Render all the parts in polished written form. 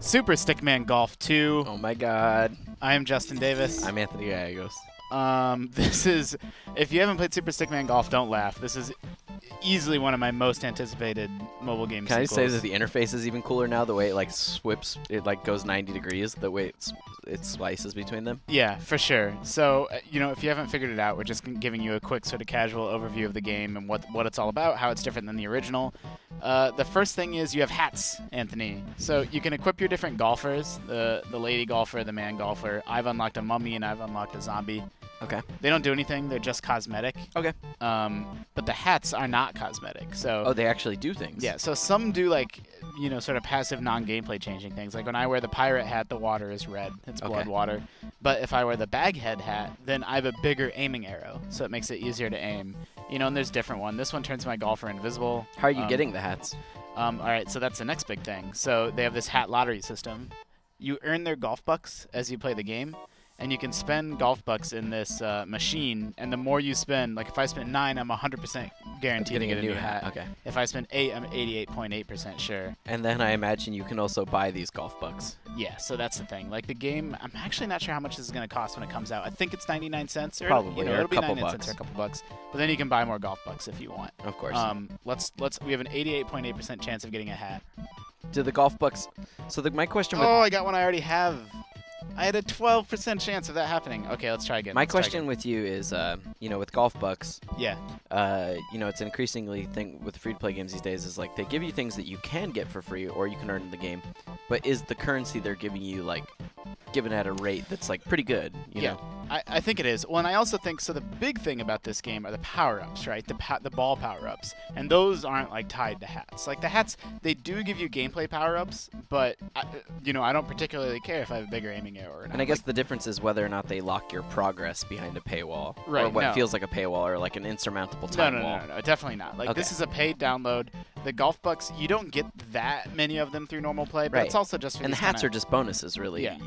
Super Stickman Golf 2. Oh my god. I am Justin Davis. I'm Anthony Gallegos. This is, if you haven't played Super Stickman Golf, don't laugh. This is easily one of my most anticipated mobile game Can sequels. I say that the interface is even cooler now? The way it like swips, it like goes 90 degrees. The way it slices between them. Yeah, for sure. So, you know, if you haven't figured it out, we're just giving you a quick sort of casual overview of the game and what it's all about, how it's different than the original. The first thing is you have hats, Anthony. So you can equip your different golfers, the lady golfer, the man golfer. I've unlocked a mummy and I've unlocked a zombie. Okay. They don't do anything. They're just cosmetic. Okay. But the hats are not cosmetic. So oh, they actually do things. yeah. So some do like, you know, sort of passive non-gameplay changing things. Like when I wear the pirate hat, the water is red. It's blood water. But if I wear the baghead hat, then I have a bigger aiming arrow, so it makes it easier to aim. You know, and there's different one. This one turns my golfer invisible. How are you getting the hats? All right, so that's the next big thing. So they have this hat lottery system. You earn their golf bucks as you play the game, and you can spend golf bucks in this machine. And the more you spend, like if I spend 9, I'm 100% guaranteed to get a new hat. Okay. If I spend 8, I'm 88.8% sure. And then I imagine you can also buy these golf bucks. Yeah, so that's the thing. Like the game, I'm actually not sure how much this is going to cost when it comes out. I think it's 99 cents or Probably, you know, or a it'll be couple 99 cents or a couple bucks. But then you can buy more golf bucks if you want. Of course. We have an 88.8% chance of getting a hat. Do the golf bucks? So my question. Oh, I got one I already have. I had a 12% chance of that happening. Okay, let's try again. My question with you is, you know, with golf bucks, yeah, you know, it's an increasingly thing with free-to-play games these days is like they give you things that you can get for free or you can earn in the game, but is the currency they're giving you like given at a rate that's like pretty good? You know? I think it is. Well, and I also think so. The big thing about this game are the power-ups, right? The ball power-ups, and those aren't like tied to hats. Like the hats, they do give you gameplay power-ups, but you know, I don't particularly care if I have a bigger aiming arrow or not. And I guess the difference is whether or not they lock your progress behind a paywall, right? Or what feels like a paywall, or like an insurmountable time wall. No, definitely not. Like this is a paid download. The golf bucks, you don't get that many of them through normal play, but it's also just for and the hats are just bonuses, really. Yeah.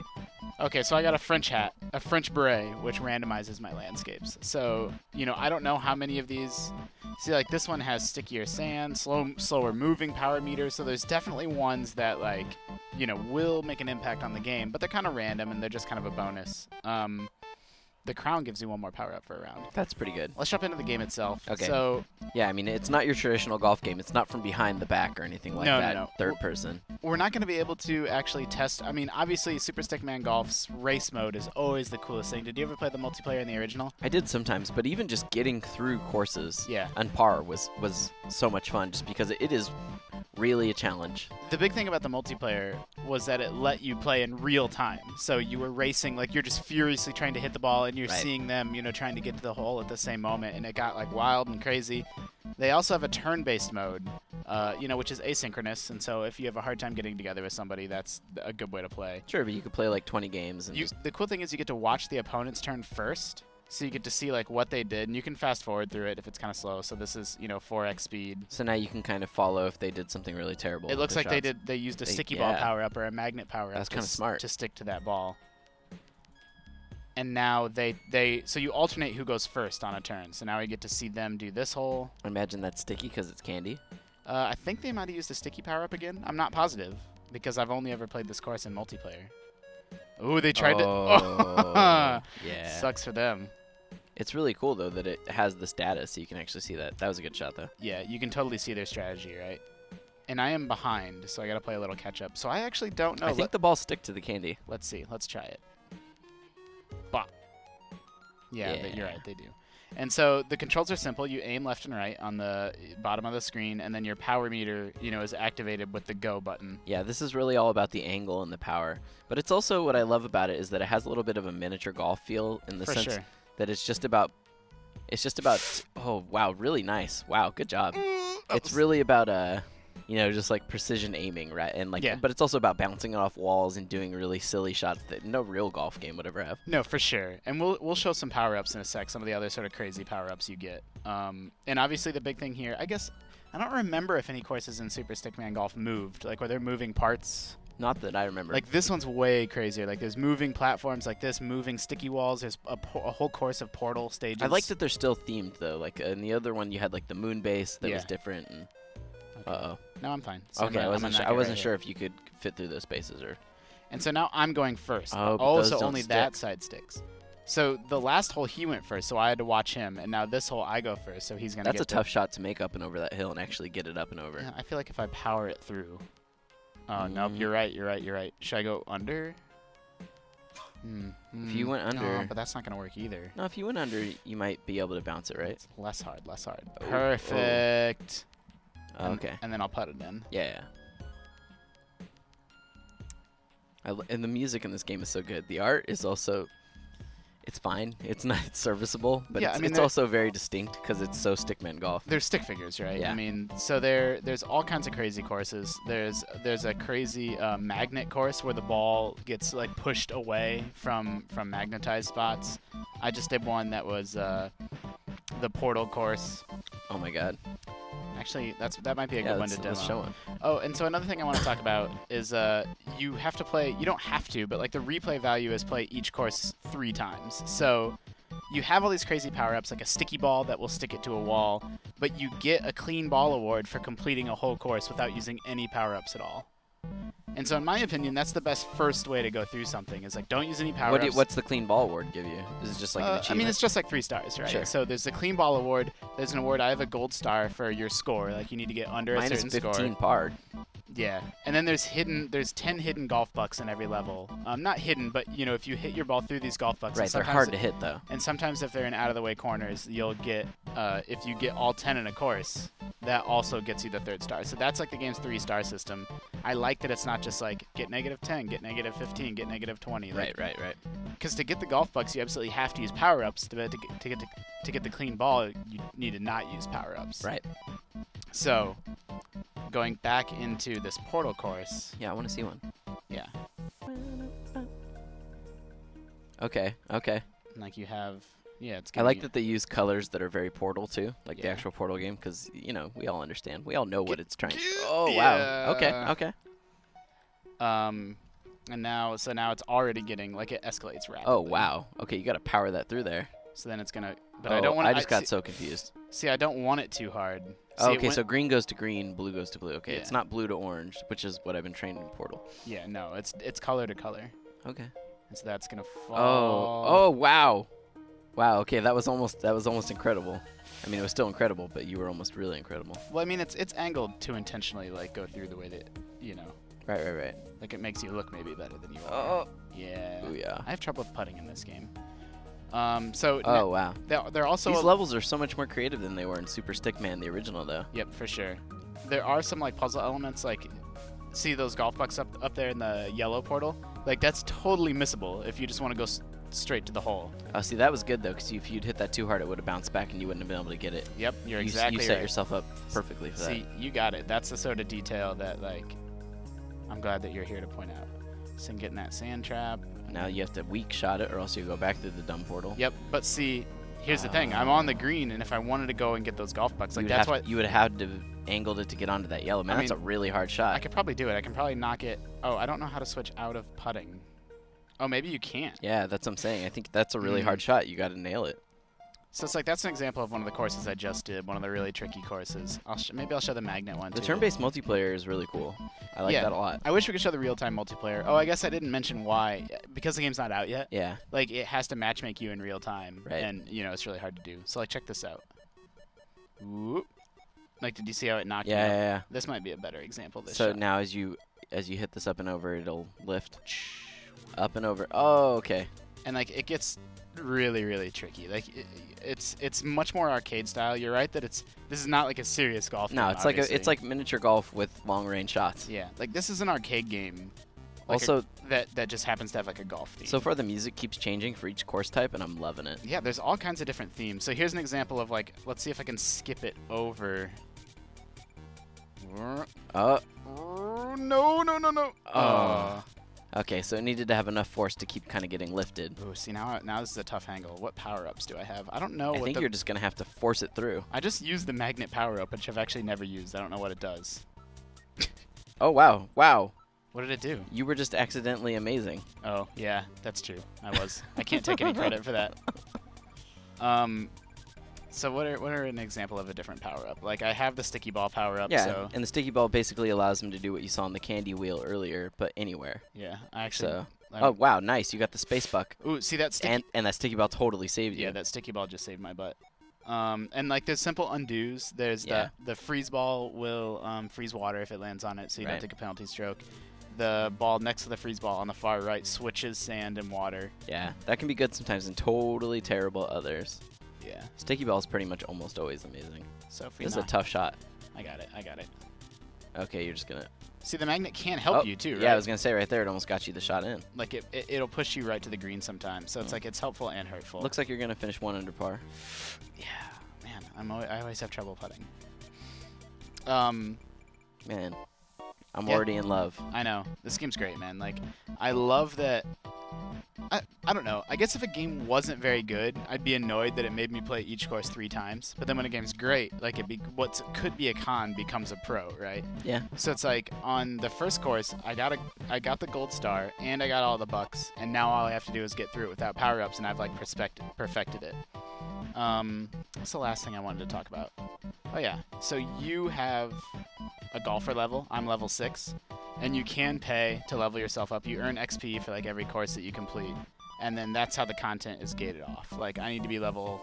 Okay, so I got a French hat, a French beret, which randomizes my landscapes. So, you know, I don't know how many of these. See, like this one has stickier sand, slower moving power meters. So there's definitely ones that, like, you know, will make an impact on the game, but they're kind of random and they're just kind of a bonus. The crown gives you one more power up for a round. That's pretty good. Let's jump into the game itself. Okay. So yeah, I mean, it's not your traditional golf game. It's not from behind the back or anything like that. No. Third person. We're not going to be able to actually test. I mean, obviously, Super Stickman Golf's race mode is always the coolest thing. Did you ever play the multiplayer in the original? I did sometimes, but even just getting through courses on par was so much fun just because it is really a challenge. The big thing about the multiplayer was that it let you play in real time. So you were racing, like you're just furiously trying to hit the ball and you're seeing them, you know, trying to get to the hole at the same moment, and it got like wild and crazy. They also have a turn-based mode, you know, which is asynchronous, and so if you have a hard time getting together with somebody, that's a good way to play. Sure, but you could play like 20 games. And the cool thing is you get to watch the opponent's turn first. So you get to see like what they did, and you can fast forward through it if it's kind of slow. So this is, you know, 4x speed. So now you can kind of follow if they did something really terrible. It looks like they used a sticky ball power up or a magnet power up. That's kind of smart to stick to that ball. And now so you alternate who goes first on a turn. So now we get to see them do this hole. I imagine that's sticky because it's candy. I think they might have used a sticky power up again. I'm not positive because I've only ever played this course in multiplayer. Ooh, they tried to. Yeah. Sucks for them. It's really cool, though, that it has the status, so you can actually see that. That was a good shot, though. Yeah, you can totally see their strategy, right? And I am behind, so I got to play a little catch-up. So I actually don't know. I think the balls stick to the candy. Let's see. Let's try it. Bop. Yeah. You're right. They do. And so the controls are simple. You aim left and right on the bottom of the screen, and then your power meter, you know, is activated with the go button. Yeah, this is really all about the angle and the power. But it's also, what I love about it is that it has a little bit of a miniature golf feel in the sense that it's just about, oh, wow, really nice. Wow, good job. It's really about, you know, just like precision aiming, right? And like, but it's also about bouncing it off walls and doing really silly shots that no real golf game would ever have. No, for sure. And we'll show some power-ups in a sec, some of the other sort of crazy power-ups you get. And obviously the big thing here, I guess, I don't remember if any courses in Super Stickman Golf moved, like were there moving parts? Not that I remember. Like this one's way crazier. Like there's moving platforms like this, moving sticky walls. There's a whole course of portal stages. I like that they're still themed though. Like in the other one, you had like the moon base that was different. And Okay. Uh-oh. No, I'm fine. So Okay, I wasn't sure if you could fit through those spaces or... And so now I'm going first. Oh, so don't only stick. that side sticks. So the last hole he went first, so I had to watch him, and now this hole I go first, so he's gonna. That's a tough shot to make up and over that hill and actually get it up and over. Yeah, I feel like if I power it through. Oh nope, you're right. Should I go under? If you went under, no, but that's not gonna work either. No, if you went under, you might be able to bounce it, right? It's less hard. Oh, Perfect. Oh, okay. And then I'll put it in. Yeah. And the music in this game is so good. The art is also, it's fine. It's not serviceable, but yeah, it's also very distinct because it's so Stickman golf. They're stick figures, right? Yeah. I mean, so there's all kinds of crazy courses. There's a crazy magnet course where the ball gets like pushed away from magnetized spots. I just did one that was the portal course. Oh my god. Actually, that might be a good one to demo. Let's show it. Oh, and so another thing I want to talk about is you have to play. You don't have to, but like the replay value is play each course 3 times. So you have all these crazy power-ups, like a sticky ball that will stick it to a wall, but you get a clean ball award for completing a whole course without using any power-ups at all. And so in my opinion, that's the best first way to go through something, is like don't use any power-ups. What's the clean ball award give you? Is it just like an achievement? I mean, it's just like 3 stars, right? Sure. So there's the clean ball award. There's an award. I have a gold star for your score. Like you need to get under a certain score. Mine is 15 par. Yeah, and then there's 10 hidden golf bucks in every level. Not hidden, but you know, if you hit your ball through these golf bucks, right? They're hard to hit though. And sometimes if they're in out-of-the-way corners, you'll get if you get all 10 in a course, that also gets you the 3rd star. So that's like the game's 3-star system. I like that it's not just like get -10, get -15, get -20. Like, right. Because to get the golf bucks, you absolutely have to use power-ups. To get the clean ball, you need to not use power-ups. Right. So going back into this portal course. Yeah, I want to see one. Yeah. Okay. Like you have, yeah, it's. I like that they use colors that are very Portal too, like the actual Portal game, because you know we all understand, we all know what it's trying. Oh wow. Okay. And now it's already getting like it escalates rapidly. Oh wow. Okay, you got to power that through there. So then it's gonna. But I don't want. I just got so confused. See, I don't want it too hard. Oh, okay, so green goes to green, blue goes to blue. Okay, yeah. It's not blue to orange, which is what I've been trained in Portal. Yeah, no, it's color to color. Okay. And so that's gonna fall. Oh wow. Wow. Okay, that was almost incredible. I mean, it was still incredible, but you were almost really incredible. Well, I mean, it's angled to intentionally like go through the way that you know. Right. Like it makes you look maybe better than you are. Oh. Yeah. Ooh, yeah. I have trouble with putting in this game. So. Oh wow. They're also. These levels are so much more creative than they were in Super Stickman, the original, though. Yep, for sure. There are some like puzzle elements, like see those golf bucks up there in the yellow portal. Like that's totally missable if you just want to go straight to the hole. Oh, see, that was good though, because if you'd hit that too hard, it would have bounced back, and you wouldn't have been able to get it. Yep, you're exactly right. You set yourself up perfectly for that. See, you got it. That's the sort of detail that like I'm glad that you're here to point out. So getting that sand trap. Now you have to weak shot it, or else you go back through the dumb portal. Yep, but see, here's the thing. I'm on the green, and if I wanted to go and get those golf bucks, like that's what you would have to angled it to get onto that yellow. Man, that's a really hard shot. I could probably do it. I can probably knock it. Oh, I don't know how to switch out of putting. Oh, maybe you can't. Yeah, that's what I'm saying. I think that's a really hard shot. You got to nail it. So it's like that's an example of one of the courses I just did, one of the really tricky courses. Maybe I'll show the magnet one too. The turn-based multiplayer is really cool. I like that a lot. I wish we could show the real-time multiplayer. Oh, I guess I didn't mention why. Because the game's not out yet. Yeah. Like it has to matchmake you in real time. Right. And you know it's really hard to do. So like check this out. Whoop. Like did you see how it knocked me up? Yeah. This might be a better example of this So shot. now as you hit this up and over, it'll lift. Up and over. Oh, okay. And like it gets really, really tricky. Like it's much more arcade style. You're right that this is not like a serious golf game. No, it's like miniature golf with long range shots. Yeah, like this is an arcade game. Like also, that just happens to have like a golf theme. So far, the music keeps changing for each course type, and I'm loving it. Yeah, there's all kinds of different themes. So here's an example of like, let's see if I can skip it over. No. Oh. Okay, so it needed to have enough force to keep kind of getting lifted. Ooh, see now this is a tough angle. What power-ups do I have? I don't know. I think you're just gonna have to force it through. I just used the magnet power-up, which I've actually never used. I don't know what it does. Oh wow, wow. What did it do? You were just accidentally amazing. Oh yeah, that's true. I was. I can't take any credit for that. So what are an example of a different power-up? Like, I have the sticky ball power-up, Yeah, so... and the sticky ball basically allows him to do what you saw on the candy wheel earlier, but anywhere. Yeah, I actually... So, oh, wow, nice. You got the space buck. Ooh, see that sticky... And that sticky ball totally saved you. Yeah, that sticky ball just saved my butt. And, like, there's simple undos. There's the freeze ball will freeze water if it lands on it, so you don't take a penalty stroke. The ball next to the freeze ball on the far right switches sand and water. Yeah, that can be good sometimes and totally terrible others. Yeah. Sticky ball is pretty much almost always amazing. So if this is a tough shot. I got it. I got it. Okay, you're just going to... See, the magnet can help you, too, right? Yeah, I was going to say right there, it almost got you the shot in. Like, it'll push you right to the green sometimes. So it's like it's helpful and hurtful. Looks like you're going to finish 1 under par. Yeah. Man, I always have trouble putting. Man, I'm already in love. I know. This game's great, man. Like, I love that... I don't know. I guess if a game wasn't very good, I'd be annoyed that it made me play each course 3 times. But then when a game's great, like what could be a con becomes a pro, right? Yeah. So it's like on the first course, I got the gold star and I got all the bucks, and now all I have to do is get through it without power-ups, and I've like perfected it. What's the last thing I wanted to talk about? Oh yeah. So you have a golfer level. I'm level 6. And you can pay to level yourself up. You earn XP for like every course that you complete. And then that's how the content is gated off. Like, I need to be level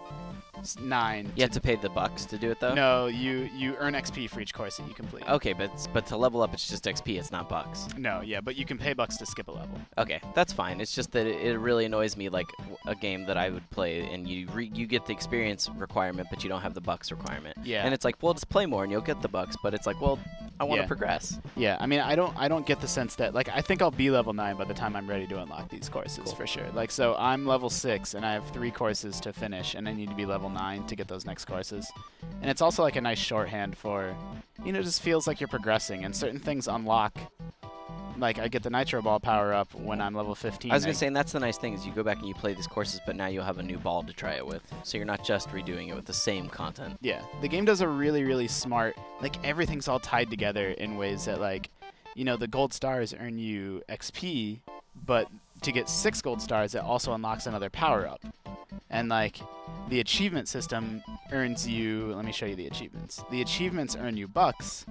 9. You have to pay the bucks to do it, though? No, you earn XP for each course that you complete. Okay, but to level up, it's just XP. It's not bucks. No, yeah, but you can pay bucks to skip a level. Okay, that's fine. It's just that it really annoys me, like a game that I would play, and you get the experience requirement, but you don't have the bucks requirement. Yeah. And it's like, well, just play more, and you'll get the bucks. But it's like, well, I want to progress. Yeah, I mean, I don't get the sense that, like, I think I'll be level 9 by the time I'm ready to unlock these courses for sure. Like, so I'm level 6, and I have 3 courses to finish, and I need to be level 9 to get those next courses. And it's also like a nice shorthand for, you know, it just feels like you're progressing, and certain things unlock. Like, I get the Nitro Ball power-up when I'm level 15. I was going to say, and that's the nice thing, is you go back and you play these courses, but now you'll have a new ball to try it with. So you're not just redoing it with the same content. Yeah. The game does a really, really smart, like, everything's all tied together in ways that, like, you know, the gold stars earn you XP, but to get 6 gold stars, it also unlocks another power-up. And, like, the achievement system earns you... Let me show you the achievements. The achievements earn you bucks,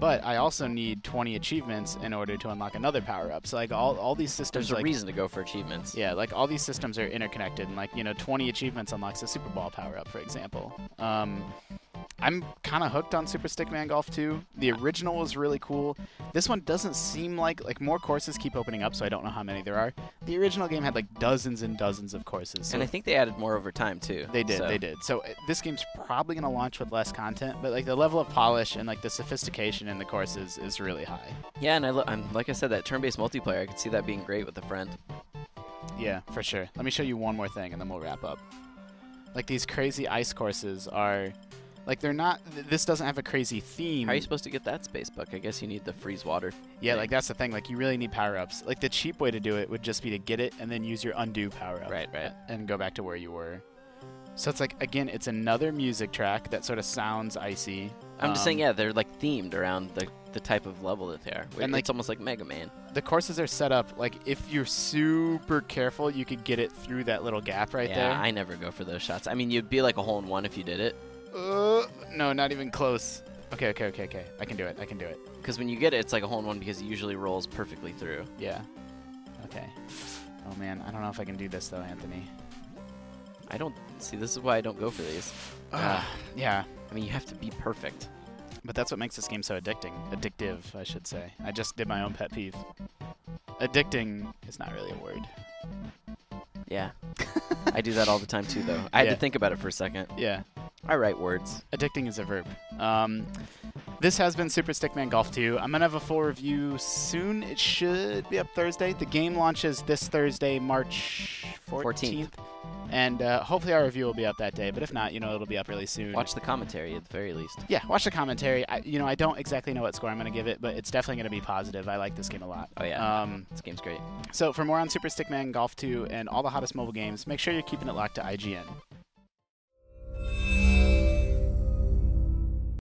but I also need 20 achievements in order to unlock another power-up. So, like, all these systems... There's a reason to go for achievements. Yeah, like, all these systems are interconnected. And, like, you know, 20 achievements unlocks a Super Ball power-up, for example. I'm kind of hooked on Super Stickman Golf 2. The original was really cool. This one doesn't seem like more courses keep opening up, so I don't know how many there are. The original game had like dozens and dozens of courses. So and I think they added more over time too. They did. So this game's probably going to launch with less content, but like the level of polish and like the sophistication in the courses is really high. Yeah, and I'm like I said, that turn-based multiplayer, I could see that being great with a friend. Yeah, for sure. Let me show you one more thing, and then we'll wrap up. Like these crazy ice courses are... Like, they're not... This doesn't have a crazy theme. How are you supposed to get that space buck? I guess you need the freeze water. Yeah, like, that's the thing. Like, you really need power-ups. Like, the cheap way to do it would just be to get it and then use your undo power-up. Right. And go back to where you were. So it's like, again, it's another music track that sort of sounds icy. I'm just saying, yeah, they're, like, themed around the type of level that they are. And it's almost like Mega Man. The courses are set up, like, if you're super careful, you could get it through that little gap right there. Yeah, I never go for those shots. I mean, you'd be like a hole-in-one if you did it. No, not even close. Okay. I can do it. Because when you get it, it's like a hole-in-one because it usually rolls perfectly through. Yeah. Okay. Oh, man. I don't know if I can do this, though, Anthony. I don't... See, this is why I don't go for these. Yeah. I mean, you have to be perfect. But that's what makes this game so addicting. Addictive, I should say. I just did my own pet peeve. Addicting is not really a word. Yeah. I do that all the time, too, though. I had to think about it for a second. Yeah. I write words. Addicting is a verb. This has been Super Stickman Golf 2. I'm going to have a full review soon. It should be up Thursday. The game launches this Thursday, March 14th. And hopefully our review will be up that day. But if not, you know, it'll be up really soon. Watch the commentary at the very least. Yeah, watch the commentary. I don't exactly know what score I'm going to give it, but it's definitely going to be positive. I like this game a lot. Oh, yeah. This game's great. So for more on Super Stickman Golf 2 and all the hottest mobile games, make sure you're keeping it locked to IGN.